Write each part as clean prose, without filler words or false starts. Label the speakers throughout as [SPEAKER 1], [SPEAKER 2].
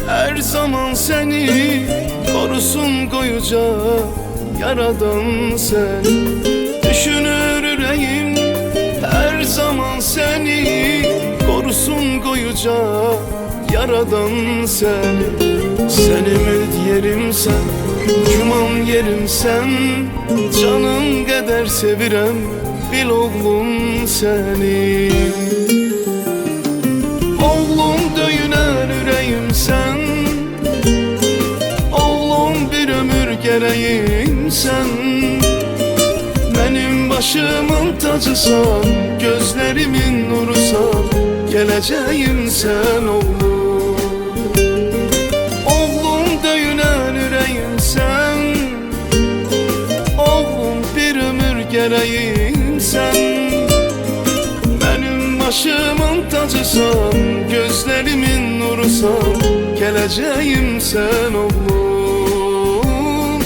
[SPEAKER 1] Her zaman seni korusun koyuca Yaradan seni düşünür yüreğim. Her zaman seni korusun koyuca Yaradan seni. Sen ümit yerim sen, cumam yerim sen, canım kadar sevirem bil oğlum seni. Oğlum döyünen yüreğim sen, oğlum bir ömür gereğim sen. Benim başımın tacısan, gözlerimin nurusan, geleceğim sen oğlum. Oğlum döyünen yüreğim sen, oğlum bir ömür gereğim sen. Benim başımın tacısan, gözlerimin nurusan, geleceğim sen oğlum.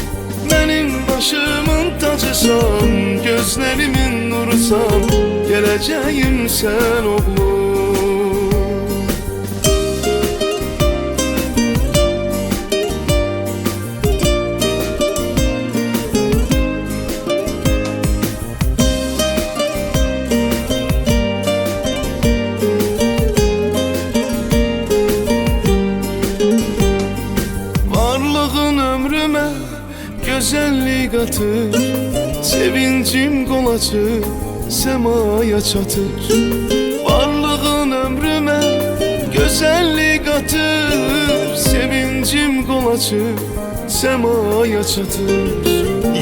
[SPEAKER 1] Benim başımın tacısan, gözlerimin nurusan, geleceğim sen oğlum. Güzellik atır, sevincim kol açır, semaya çatır. Varlığın ömrüme güzellik atır, sevincim kol açır, semaya çatır.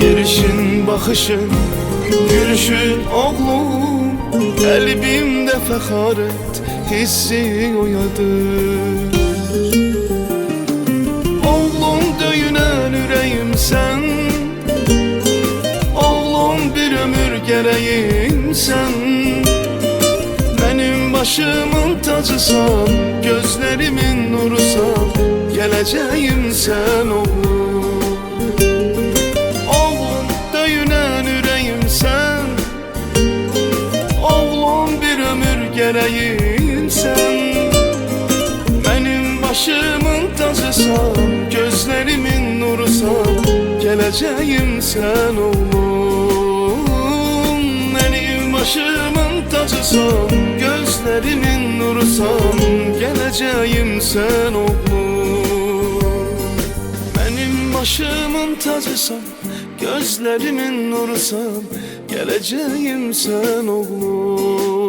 [SPEAKER 1] Yerişin, bakışın, gülüşün oğlum, kalbimde fəxarət hissi oyadır. Oğlum döyünen yüreğim sen, oğlum bir ömür gereğim sen. Benim başımın tacısan, gözlerimin nurusan, geleceğim sen oğlum. Oğlum döyünen yüreğim sen, oğlum bir ömür gereğim sen. Benim başımın tacısan, gözlerimin nurusan, geleceğim sen oğlum. Benim başımın tacısan, gözlerimin nurusan, geleceğim sen oğlum. Benim başımın tacısan, gözlerimin nurusan, geleceğim sen oğlum.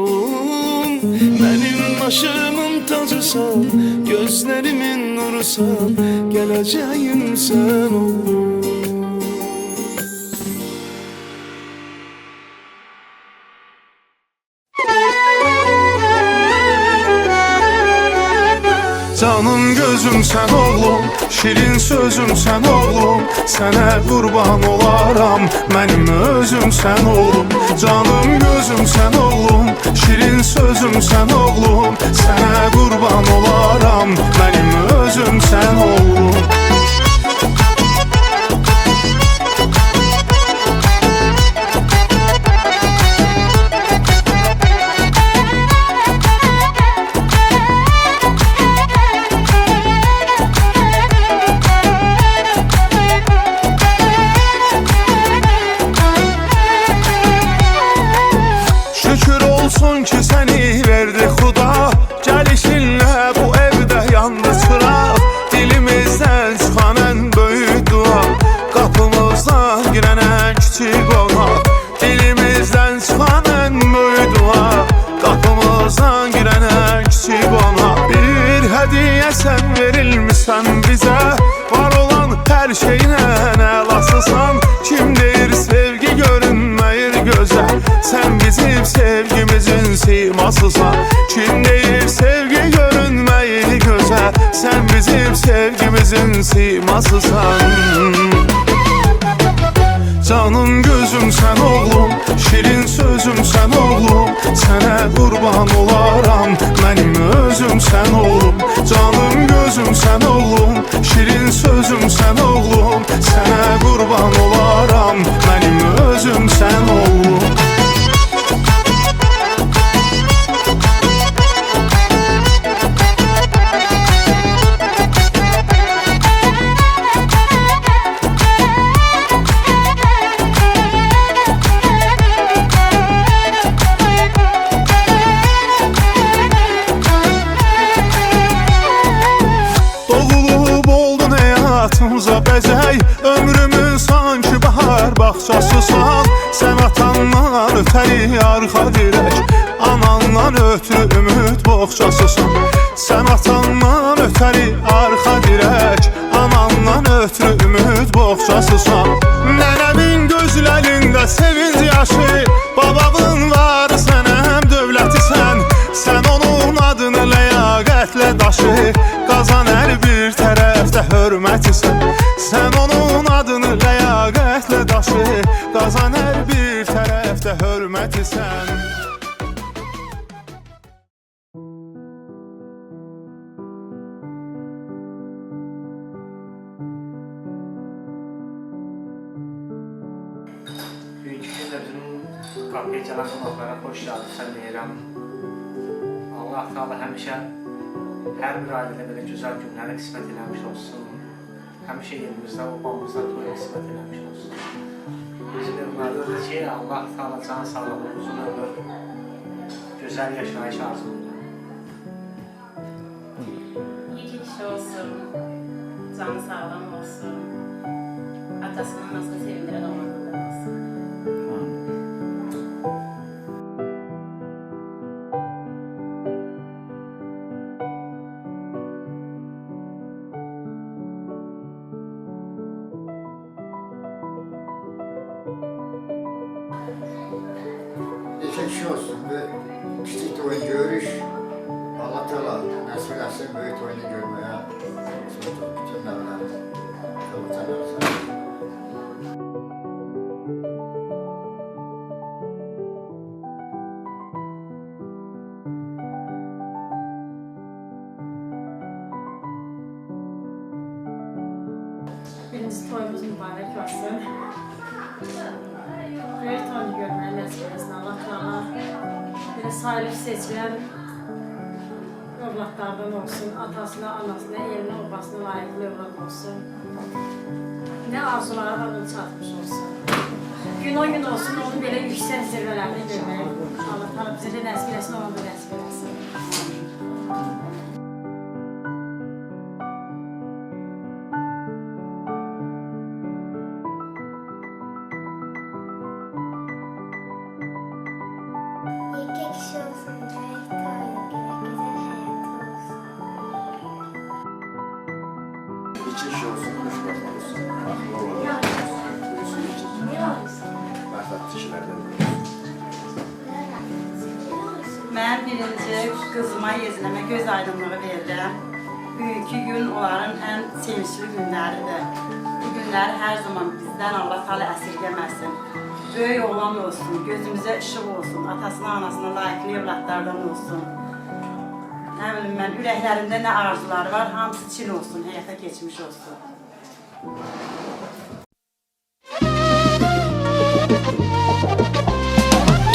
[SPEAKER 1] Benim başımın tacısan, gözlerimin nurusan, geleceğim sen oğlum.
[SPEAKER 2] Canım gözüm sen oğlum, şirin sözüm sen oğlum. Sənə qurban olaram, mənim özüm sen oğlum. Canım gözüm sen oğlum, şirin sözüm sen oğlum. Sənə qurban olaram, mənim özüm sen oğlum. Olsun ki seni verdi Xuda, gəlişinlə bu evdə yandı çıraq. Dilimizdən çıxan ən böyük dua, qapımızdan girən ən kiçik qonaq. Dilimizdən çıxan ən böyük dua, qapımızdan girən ən kiçik qonaq. Bir hədiyyə sən verilmişsən bizə, var olan hər şeyinə əlasısan. Kim deyir sevgi görünməyir gözəl, sən bizim sevgimizin simasısan. Kim deyir sevgi görünməyir gözəl, sən bizim sevgimizin simasısan. Canım gözüm sen oğlum, şirin sözüm sen oğlum. Sənə qurban olaram, mənim özüm sen oğlum. Canım gözüm sen oğlum, şirin sözüm sen oğlum. Sənə qurban olaram, mənim özüm sen oğlum. həyatımıza bəzək. Ömrümün sanki bahar bağçasısan. Sən atandan ötəri arxa dirək, anandan ötürü ümid boğçasısan. Sən atandan ötəri arxa dirək, anandan ötürü ümid boğçasısan. Nənəmin gözlərində sevinc yaşı, babamın var sənəm dövlətisən. Sən onun adını ləyaqətlə daşı, qazan hər bir tərəfdə hörmətisən. Sən onun adını ləyaqətlə daşı, qazan hər bir tərəfdə hörmətisən.
[SPEAKER 3] Bugünkü gündə bizim qapıya gələn qonaqlara xoş gəlibsən deyirəm. Allah Teala həmişə hər bir ailədə belə gözəl günləri qismət eləmiş olsun. Həmişə yerimizdə, obamızda toy qismət eləmiş olsun. Bizim evlərdə ki, Allah Teala can sağlığı, uzun ömür, gözəl yaşayış arzulayır.
[SPEAKER 4] İyi ki kişi olsun, canı sağlam olsun, atasının anasını sevindirən olanlardan olsun.
[SPEAKER 5] Neçə kişi olsun ve kiçik toyun görüş. Allah Teala nasip etsin büyük toyunu görmeye. Bütün nevler. Kavuşanlar sağ.
[SPEAKER 4] Birincisi toyumuz mübarek olsun. Böyük toyunu görməyi nəsib etsin Allah Teala. Belə salih seçilən övladlardan olsun, atasına, anasına, eline, obasına layıqlı övlad olsun. Ne arzuları var, onu çatmış olsun. Gün o gün olsun, onu belə yüksək zirvələrini görməyi Allah Teala bizə də nəsib etsin, ona da nəsib etsin.
[SPEAKER 6] İki kişi olsun, gayet koyun, güzel hayatı olsun.
[SPEAKER 7] İki kişi olsun, xoşbəxt olsun, axlı olan olsun, məqsəd kişilərdən
[SPEAKER 8] Mən birinci qızıma, Yezinəmə göz aydınlığı verirəm. Bugünkü gün onların ən sevinçli günləridir. Bu günləri hər zaman bizdən Allah Teala əsirgəməsin. Böyük oğlan olsun, gözümüzə işıq olsun, atasına, anasına layıqlı evlatlardan olsun. Nə bilim mən, ürəklərində nə arzuları var, hamısı çin olsun, həyata keçmiş olsun.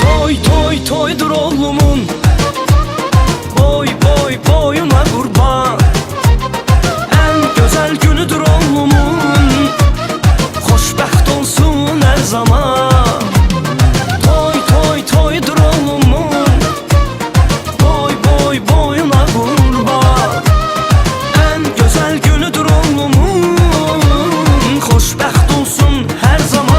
[SPEAKER 1] Toy toy toydur oğlumun, boy boy boyuna kurban. En güzel günüdür oğlumun, xoşbəxt olsun her zaman. Toy toy toydur oğlumun, boy boy boyuna kurban. En güzel günüdür oğlumun, xoşbəxt olsun her zaman.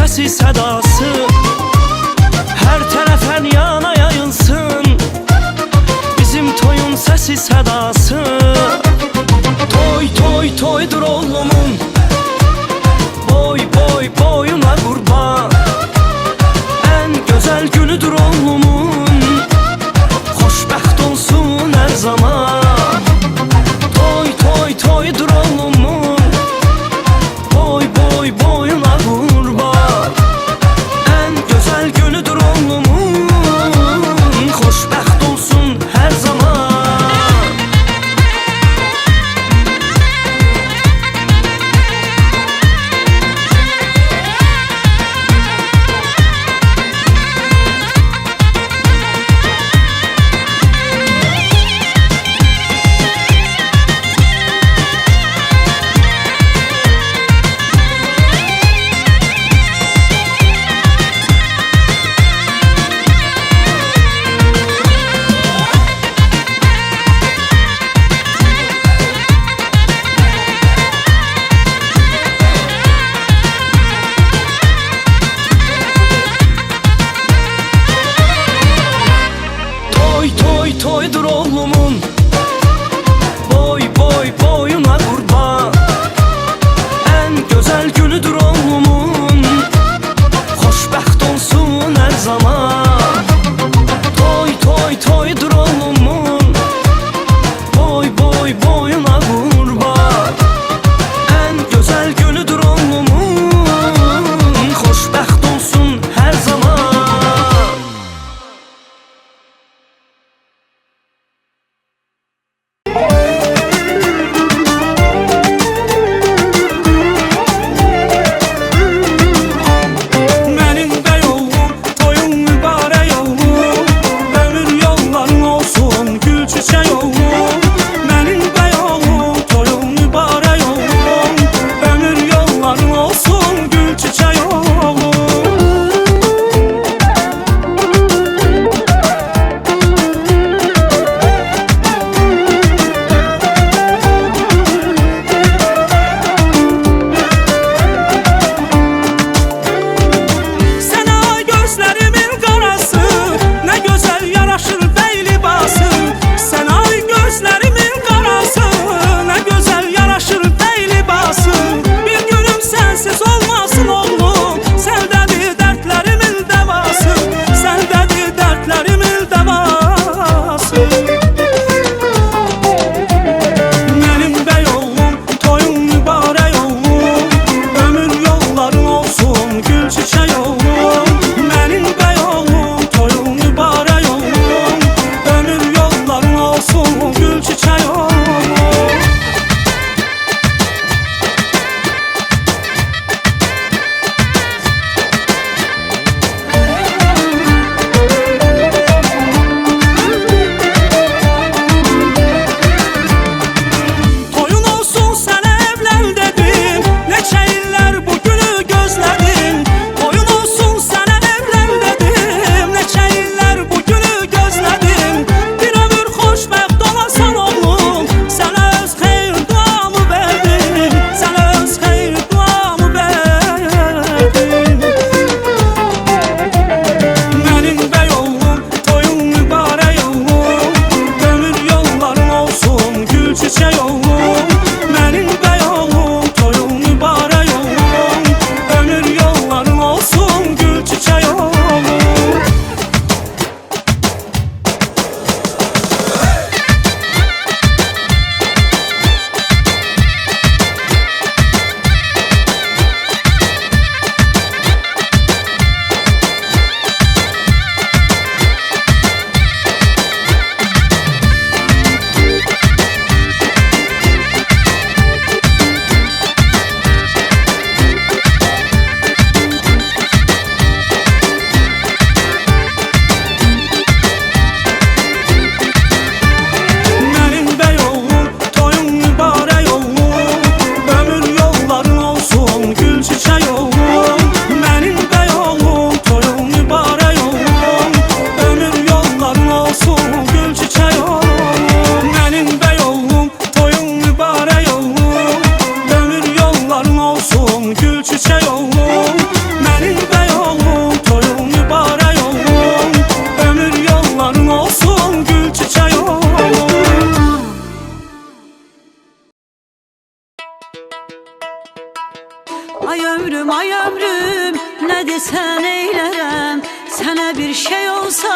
[SPEAKER 1] sesi sedası her tərəfən yana yayılsın. Bizim toyun sesi sedası. Toy toy toydur oğlumun, boy boy boyuna qurban. En güzel günüdür oğlumun, xoşbəxt olsun her zaman. Toy toy toydur oğlumun, boy boy boyuna qurban. En güzel günüdür oğlumun, xoşbəxt olsun her zaman. Toy toy toydur oğlumun, boy boy boyuna qurban. En güzel günüdür oğlumun, xoşbəxt olsun her zaman. Toy toy toydur oğlumun, boy boy boyuna qurban. En güzel günüdür oğlumun, xoşbəxt olsun her zaman. Mənim bəy oğlum, toyun mübarək oğlum, ömür yolların olsun gül çiçək oğlum. Mənim bəy oğlum, toyun mübarək oğlum, ömür yolların olsun gül çiçək oğlum. Sənə ay gözlərimin qarası, nə gözəl yaraşır bəy libası. Sənə ay gözlərimin qarası, nə gözəl yaraşır bəy libası. Bir günüm sənsiz olmasın oğlum, səndədir dərdlərimin dəvası, səndədir dərdlərimin dəvası. Mənim bəy oğlum, toyun mübarək oğlum, ömür yolların olsun gül çiçək oğlum. Mənim bəy oğlum, toyun mübarək oğlum, ömür yolların olsun gül çiçək oğlum. Toyun olsun sənə evlən dedim, neçə illər bu günü gözlədim. Toyun olsun sənə evlən dedim, neçə illər bu günü gözlədim. Bir ömür xoşbəxt olasan oğlum, sənə öz xeyir duamı verdim, sənə öz xeyir duamı verdim. Mənim bəy oğlum, toyun mübarək oğlum, ömür yolların olsun gül çiçək oğlum. Mənim bəy oğlum, toyun mübarək oğlum, ömür yolların olsun gül çiçək oğlum. Mənim bəy oğlum, toyun mübarək oğlum, ömür yolların olsun gül çiçək oğlum. Mənim bəy oğlum, toyun mübarək oğlum, ömür yolların olsun gül çiçək oğlum. Mənim bəy oğlum, toyun mübarək oğlum, ömür yolların olsun gül çiçək oğlum. Senin de yolun, toyun mübarek olun. Ömür yolların olsun, gül çiçeği olun.
[SPEAKER 9] Ay ömrüm ne desen eylərəm. Sənə bir şey olsa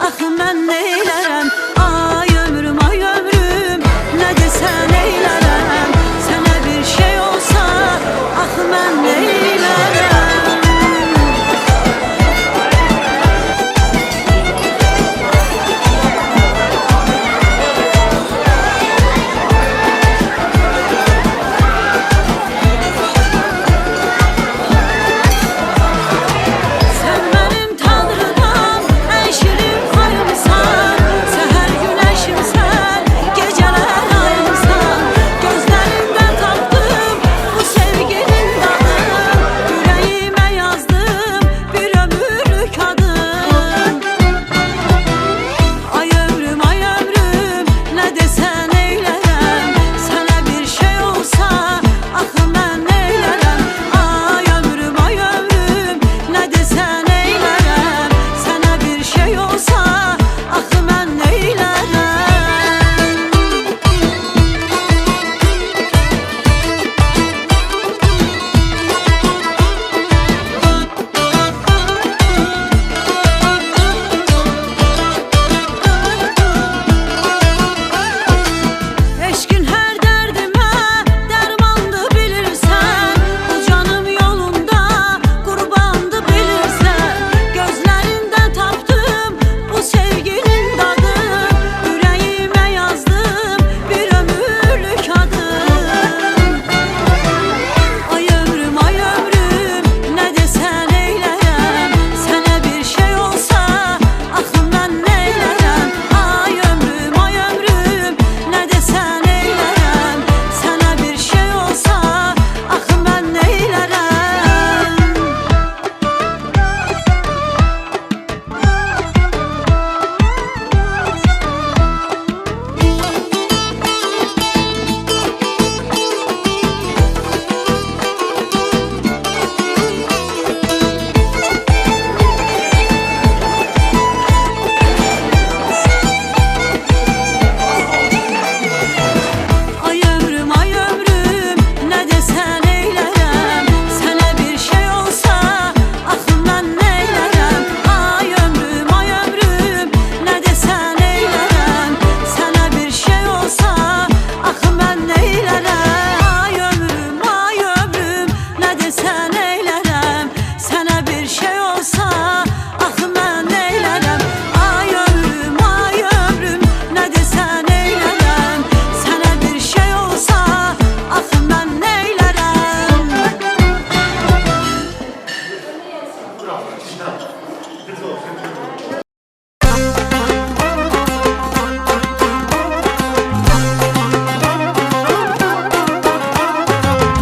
[SPEAKER 9] axı mən neylərəm. Ay ömrüm nə desen eylərəm. Sənə bir şey olsa axı mən neylərəm.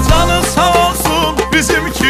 [SPEAKER 2] Canı sağ olsun bizimki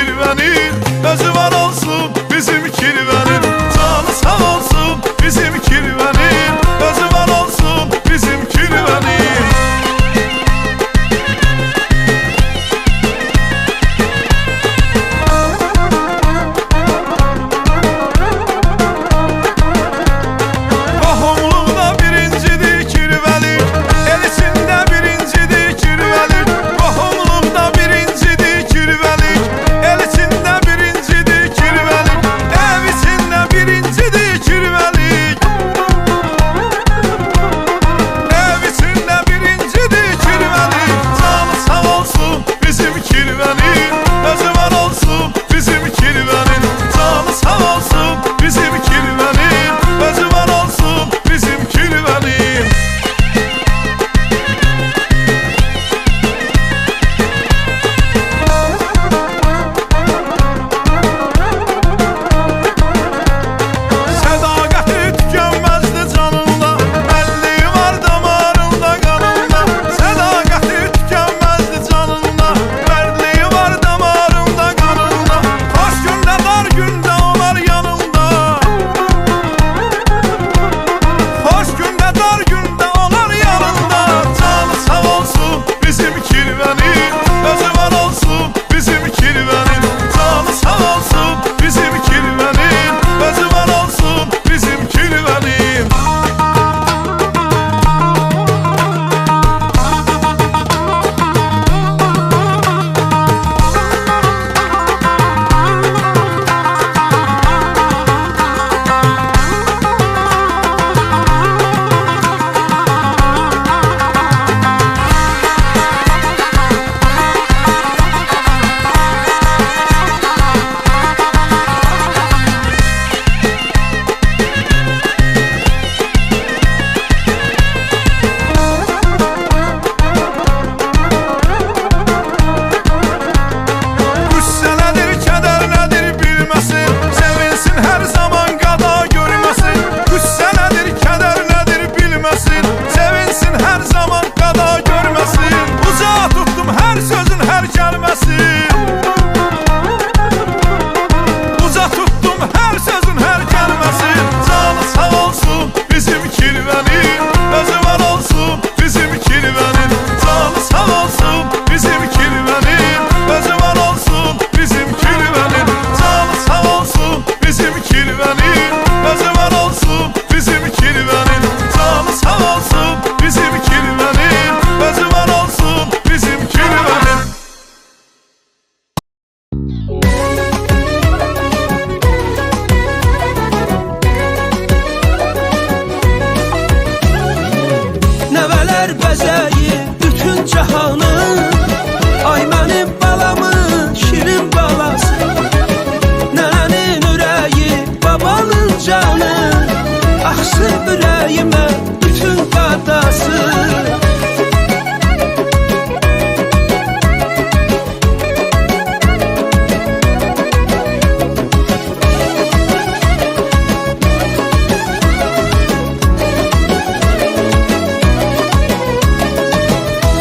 [SPEAKER 1] ürəyimə bütün qadası.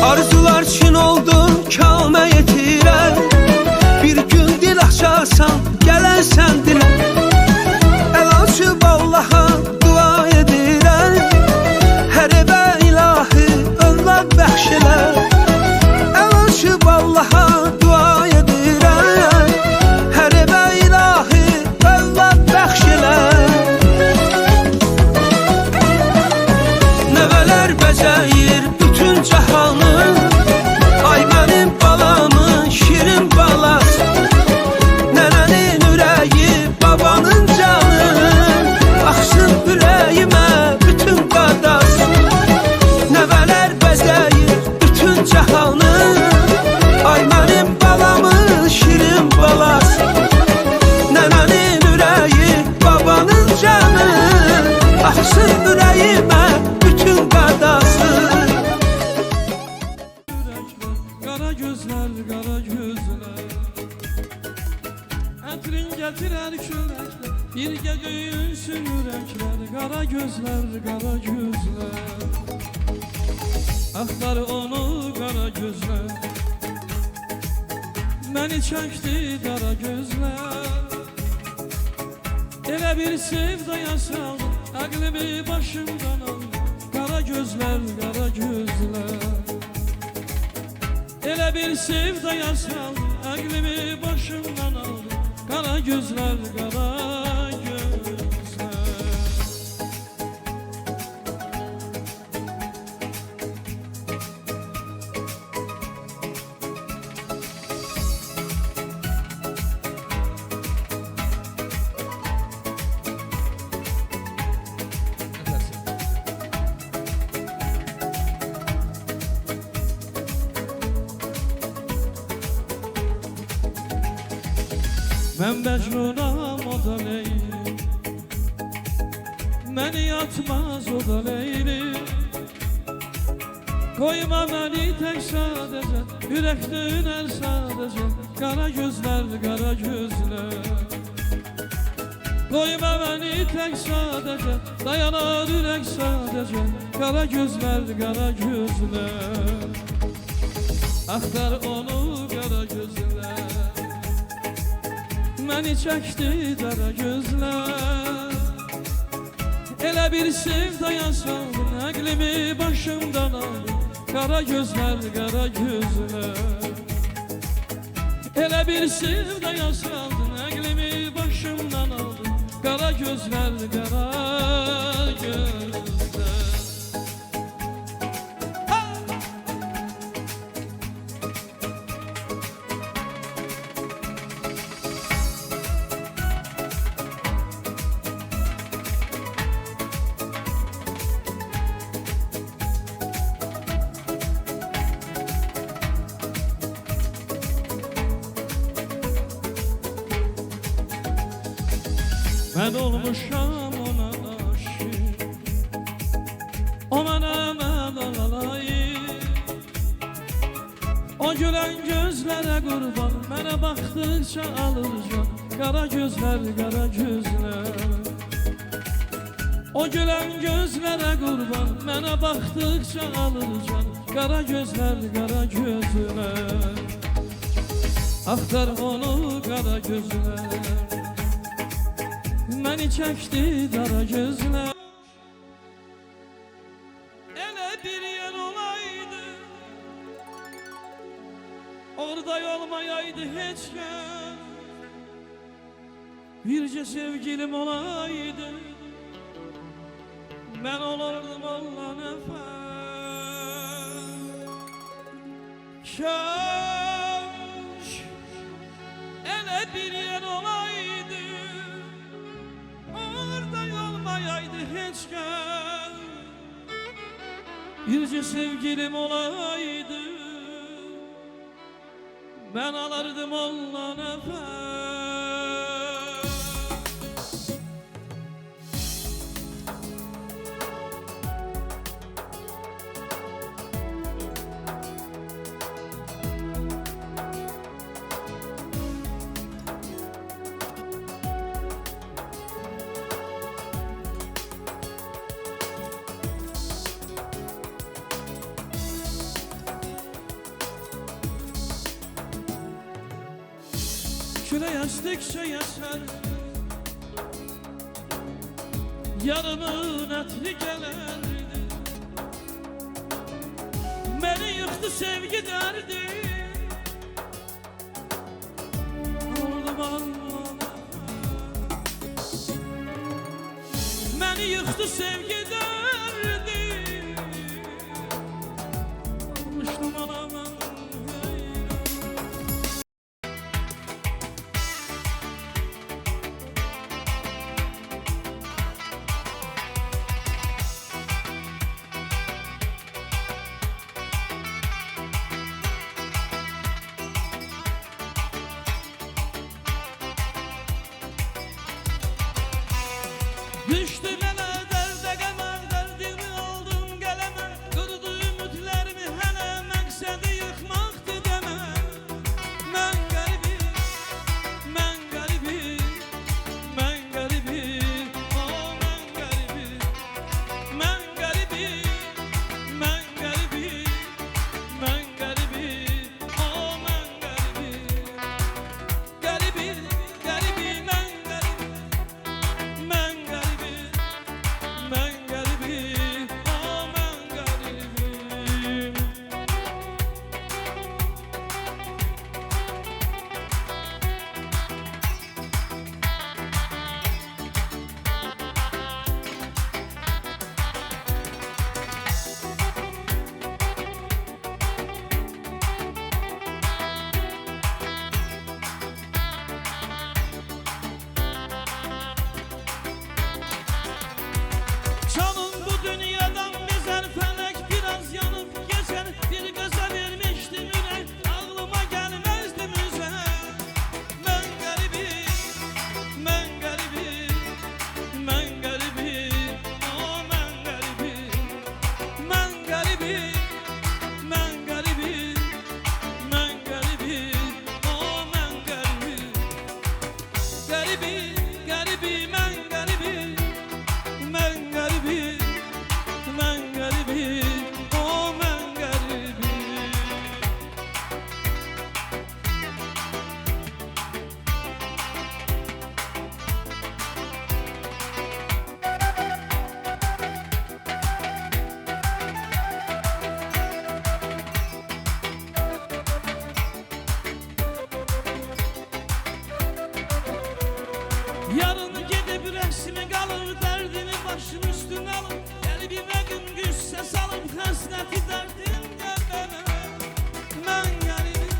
[SPEAKER 1] Arzular çin oldu, kâmə yetirər. Bir gün dil açarsan, gələrsən dilə. El açıb Allaha dua edirəm. Hər evə ilahi övlad bəxş elə. El açıb Allaha dua edirəm. Hər evə ilahi övlad bəxş elə. Nəvələr bəzəyir bütün cahanı. Ay mənim balamın şirin balası. Nənənin ürəyi, babanın canı. Axsın ürəyimə bütün qadası. Nəvələr bəzəyir bütün cahanı. Ay mənim balamın şirin balası. Nənənin ürəyi, babanın canı. Axsın ürəyimə bütün qadası.
[SPEAKER 10] Qara gözlər, qara gözlər Ətrin gətirər küləklər Birgə döyünsün ürəklər Qara gözlər, qara gözlər Axtar onu qara gözlər Məni çəkdi qara gözlər Elə bir sevdaya saldı Əqlimi başımdan aldı Qara gözlər, qara gözlər Elə bir sevdaya saldı Əqlimi başımdan aldı Qara gözlər, qara gözlər Mən Məcnunam o da Leyli Məni yatmaz o da Leyli Koyma məni tək sadəcə Ürək dönər sadəcə Qara gözlər, qara gözlər Koyma məni tək sadəcə Dayanar ürək sadəcə Qara gözlər, qara gözlər Axtar onu qara gözlər Məni çəkdi dara gözlər Elə bir sevdaya saldın Əqlimi başımdan aldın Qara gözlər, qara gözlər Elə bir sevdaya saldın Əqlimi başımdan aldın Qara gözlər, qara gözlər Mən olmuşam ona aşık O mənə mədalayır O gülən gözlərə qurban Mənə baxdıqca alır can Qara gözlər, qara gözlər O gülən gözlərə qurban Mənə baxdıqca alır can Qara gözlər, qara gözlər Axtar onu qara gözlər Məni çəkdi dara gözlər Elə bir yer olaydı Orada olmayaydı heç kəs Bircə sevgilim olaydı Mən olurdum Allah nəfəs Kaş Elə bir yer olaydı Orada olmayaydı heç kəs Bircə sevgilim olaydı Ben alardım onunla nefes Külək əsdikcə yəsər Yarımın ətli gələrdi Məni yıxdı sevgi dərdi Oldum Allah Məni yıxdı sevgi dərdi Olmuşdum anamın Düştüm elə dərdə qəmər, dərdimi aldım qələmə Qırdı ümidlərimi hələ məqsədi yıxmaqdır demə Mən qəribim, mən qəribim, mən qəribim Oh, mən qəribim, mən qəribim, mən qəribim, mən qəribim Oh, mən qəribim Qəribim, qəribim, mən qəribim Mən qəribim, mən qəribim, oh mən qəribim Canım bu dünyadan bezer felek biraz yanıp geçer Bir göze vermiştim ürek ağlıma gelmezdi müze Ben garibim, ben garibim, ben garibim Oh ben garibim, ben garibim, ben garibim, ben garibim Oh ben garibim Garibim, garibim, ben garibim Ben garibim, ben garibim, oh ben garibim Yarın gedib rəsmi qalır Dərdini başım üstünə alır Qəlbimə gün qüssə salıb Xəsnəti dərdimdə mənə Mən qəribim,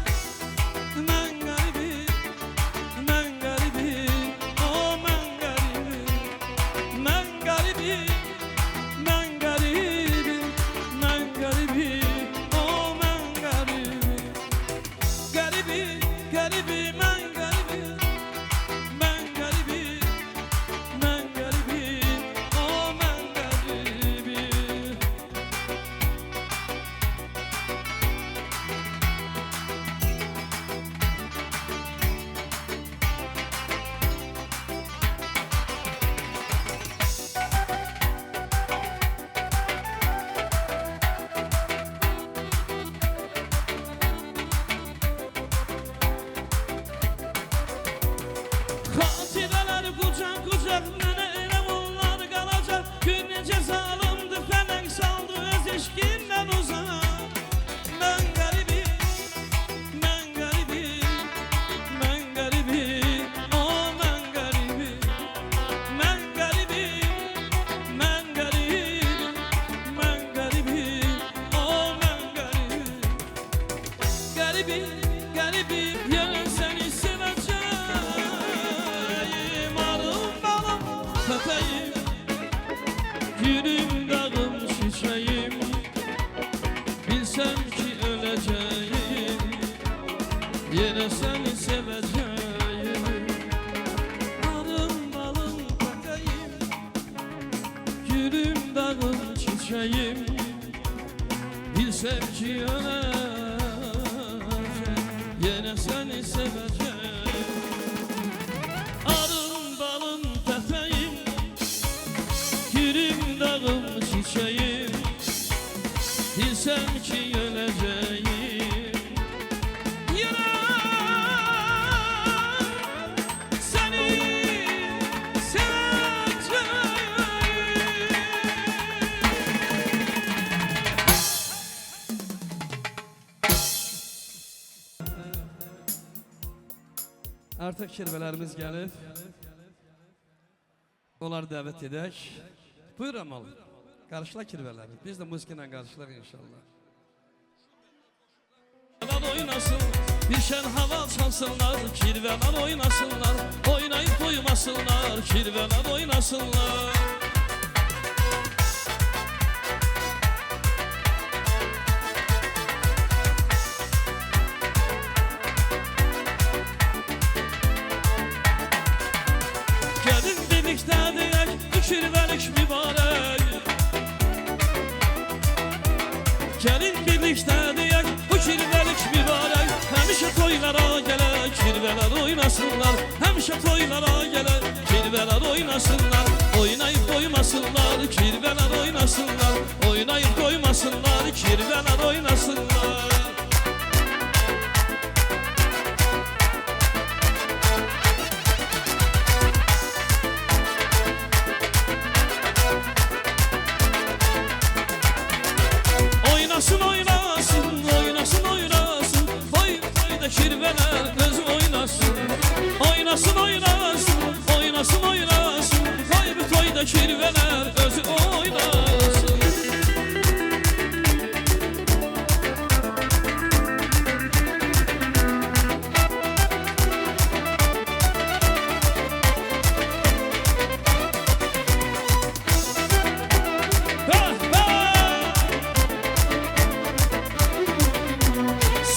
[SPEAKER 10] mən qəribim, mən qəribim Oh mən qəribim, mən qəribim, mən qəribim, mən qəribim Oh mən qəribim Qəribim, qəribim, mən qəribim Mən qəribim, mən qəribim, oh mən qəribim Xatirələr qucaq-qucaq mənə elə bunlar qalacaq Gün necə zalımdı fələk saldı öz eşqimdən uzaq Mən qəribim, mən qəribim, mən qəribim Oh mən qəribim, mən qəribim, mən qəribim, mən qəribim Oh mən qəribim Qəribim, qəribim, yenə səni sevəcəyim Arım balım, köpəyim Gülüm, dağım, çiçəyim Bilsəm ki öləcəyim Yenə səni sevəcəyim Arım balım, köpəyim Gülüm, dağım, çiçəyim Bilsəm ki öləcəyim Yenə səni sevəcəyim Arım balım təpəyim Gülüm dağım çiçeğim Bilsem ki öleceğim Yine Artıq kirvələrimiz gəlib. Onları dəvət edək. Buyur Amal. Qarşıla kirvələri. Biz də muzika ilə qarşılar inşallah. Oynasın, bir şen hava çalsınlar, kirvələr oynasınlar, oynayıb doymasınlar, kirvələr oynasınlar. Gəlin birlikdə deyək, bu kirvəlik mübarək. Gəlin birlikdə deyək, bu kirvəlik mübarək. Həmişə toylara gələk, kirvələr oynasınlar. Həmişə toylara gələk, kirvələr oynasınlar. Oynayıb doymasınlar, kirvələr oynasınlar. Oynayıb doymasınlar, kirvələr oynasınlar. Oynasın, oynasın, oynasın, oynasın. Boy boyda kirvələr özü oynasın. Oynasın, oynasın, oynasın, oynasın. Boy bu toyda kirvələr özü oynasın.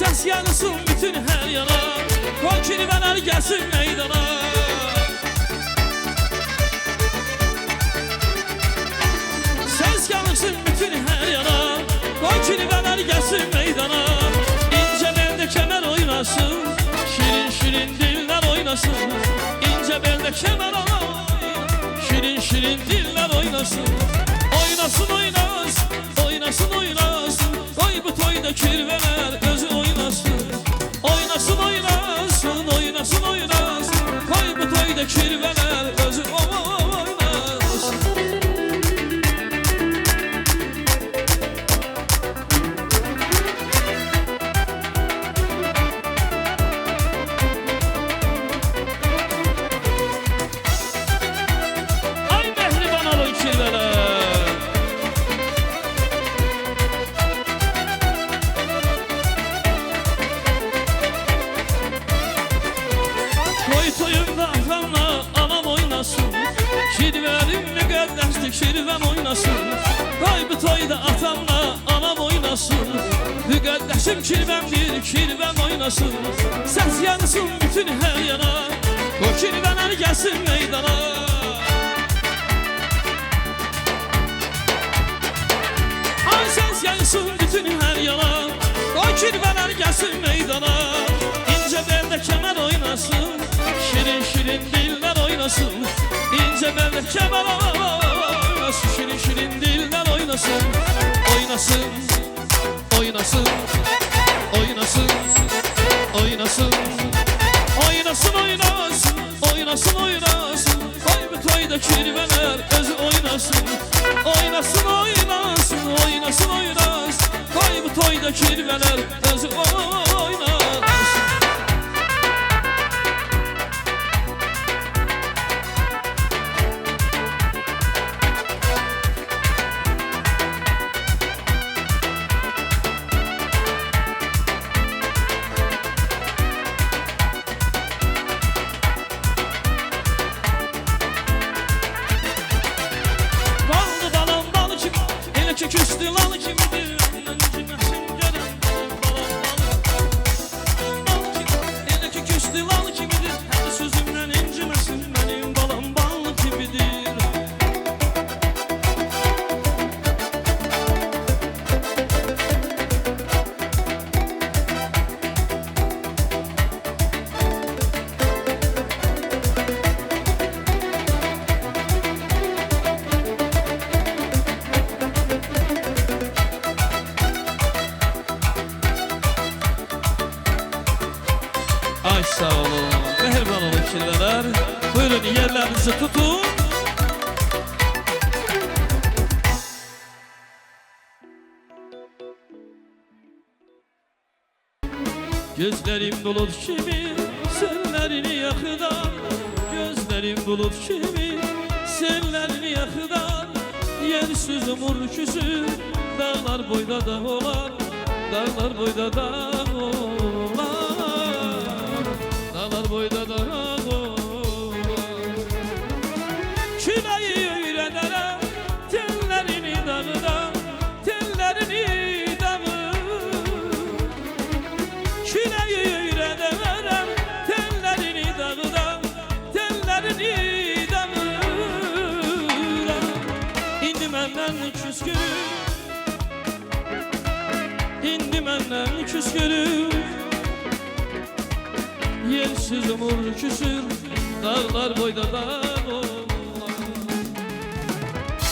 [SPEAKER 10] Səs yanısın bütün hər yana, qoy kirvələr gəlsin meydana. Səs yanısın bütün hər yana, qoy kirvələr gəlsin meydana. İncə beldə kəmər oynasın, şirin şirin dillər oynasın. İncə beldə kəmər oynasın, şirin şirin dillər oynasın. Oynasın, oynasın, oynasın, oynasın. Qoy bu toyda kirvələr özü oynasın. Oynasın, oynasın, oynasın, oynasın. Qoy bu toyda kirvələr özü oynasın. Ay mehriban olun kirvələr. Toy toyumda atamla anam oynasın. Kirvəlim müqəddəsdir, kirvəm oynasın. Qoy bu toyda atamla anam oynasın. Müqəddəsim kirvəmdir, kirvəm oynasın. Səs yansın bütün hər yana, qoy kirvələr gəlsin meydana. Ay səs yansın bütün hər yana, qoy kirvələr gəlsin meydana. İncə beldə kəmər oynasın, şirin şirin dillər oynasın. İncə beldə kəmər oynasın, şirin şirin dillər oynasın. Oynasın, oynasın, oynasın, oynasın. Oynasın, oynasın, oynasın, oynasın. Qoy bu toyda kirvələr özü oynasın. Oynasın, oynasın, oynasın, oynasın. Qoy bu toyda kirvələr özü oynasın. Baldı balam balı kim, elə ki küstü lalı kimidir. Öncüməsin görən balam balı kim, elə ki küstü lalı kimidir. Hər sözümdən inciməsin mənim balam balı kimidir. Ay sağ olun, mehriban olun kirvələr. Buyurun yerlərinizi tutun. Gözlerim bulut kimi, sönmez Sellerini yakıdan, gözlerin bulut kimi. Sellerini yakıdan, yersiz mürküsü. Dağlar boyda da olar, dağlar boyda da olar, dağlar boyda da olar. Küleyi öyrederem, tellerini dağıdan, tellerini dağıdan. Küleyi öyrederem, tellerini dağıdan, tellerini dağıdan. İndi məndən küskün, indi məndən küskün. Yersiz umur küsür, dağlar boyda dağ olar.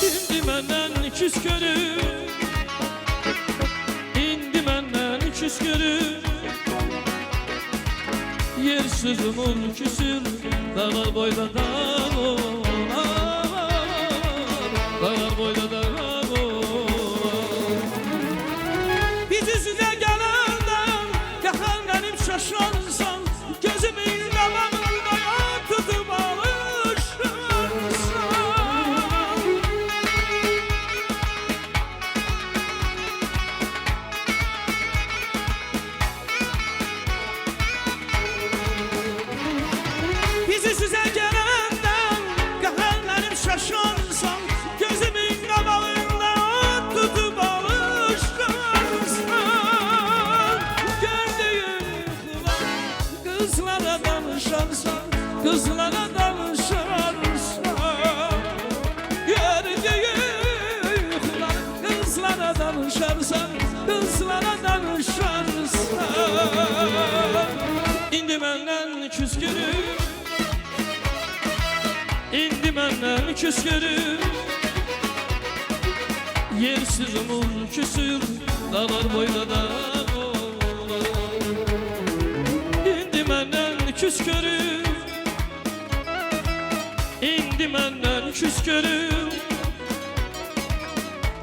[SPEAKER 10] İndi məndən küskün, indi məndən küskün. Yersiz umur küsür, dağlar boyda dağ olar, dağlar boyda dağ olar. Bizi sizə gələndən yaxar mənim şaşarsan, gözümün qabağında yan tutub alışırsan. Bizi sizə gələndən yaxar mənim şaşarsan, gözümün qabağında yan tutub alışırsan. Gördüyüm yuxular qızlara danışarsan, qızlara danışarsan. Gördüyüm yuxular qızlara danışarsan, qızlara danışarsan. İndi məndən küskünüm, indi məndən küskünüm. Yersiz umur küsür, dağlar boyda da olar. İndi məndən küskünüm, indi məndən küskünüm.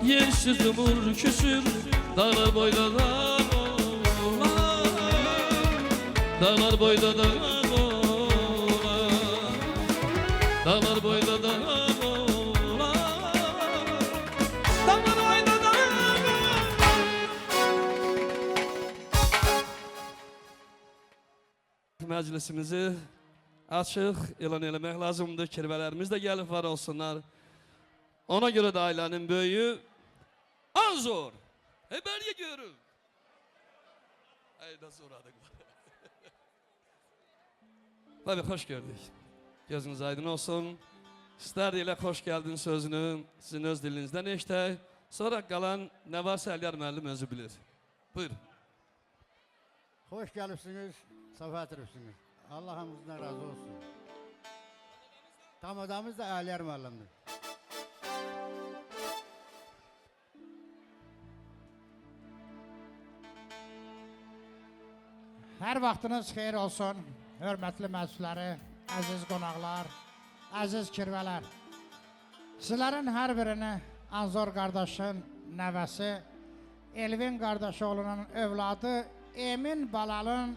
[SPEAKER 10] Yersiz umur küsür, dağlar boyda da olar, dağlar boyda da olar, dağlar boyda da olar, dağlar boyda da olar. Məclisimizi açıq elan eləmək lazımdır. Kirvələrimiz də gəlib var olsunlar. Ona görə də ailənin böyüyü Anzor. Bəlgə görün. Ayda soradık. Tabii hoş gördük. Gözünüz aydın olsun. İster ile hoş geldin sözünü sizin öz dilinizden eşitək. Sonra qalan nə varsa Əliyar müəllim özü bilir. Buyurun.
[SPEAKER 5] Hoş gəlibsiniz, səfa etiribsiniz. Allah hamınızdan razı olsun. Tam adamımız da Əliyar müəllimdir.
[SPEAKER 11] Hər vaxtınız xeyir olsun, hörmətli məzunları, əziz qonaqlar, əziz kirvələr. Sizlərin hər birini Anzor qardaşın nəvəsi, Elvin qardaşı oğlunun övladı Emin Balalın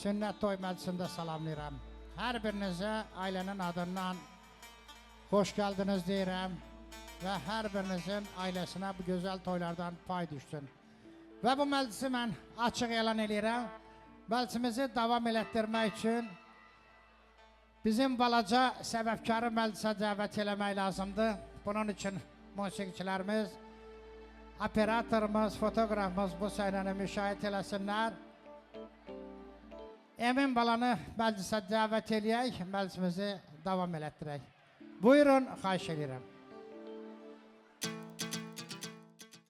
[SPEAKER 11] sünnət toy məclisində salamlayıram. Hər birinizə ailənin adından xoş gəldiniz deyirəm və hər birinizin ailəsinə bu gözəl toylardan pay düşsün. Və bu məclisi mən açıq elan edirəm. Məclisimizi davam elətdirmək üçün bizim balaca səbəbkarı məclisə dəvət eləmək lazımdır. Bunun üçün musiqiçilərimiz, operatorumuz, fotoqrafımız bu səhnəni müşahidə eləsinlər. Emin balanı məclisə dəvət eləyək, məclisimizi davam elətdirək. Buyurun, xahiş edirəm.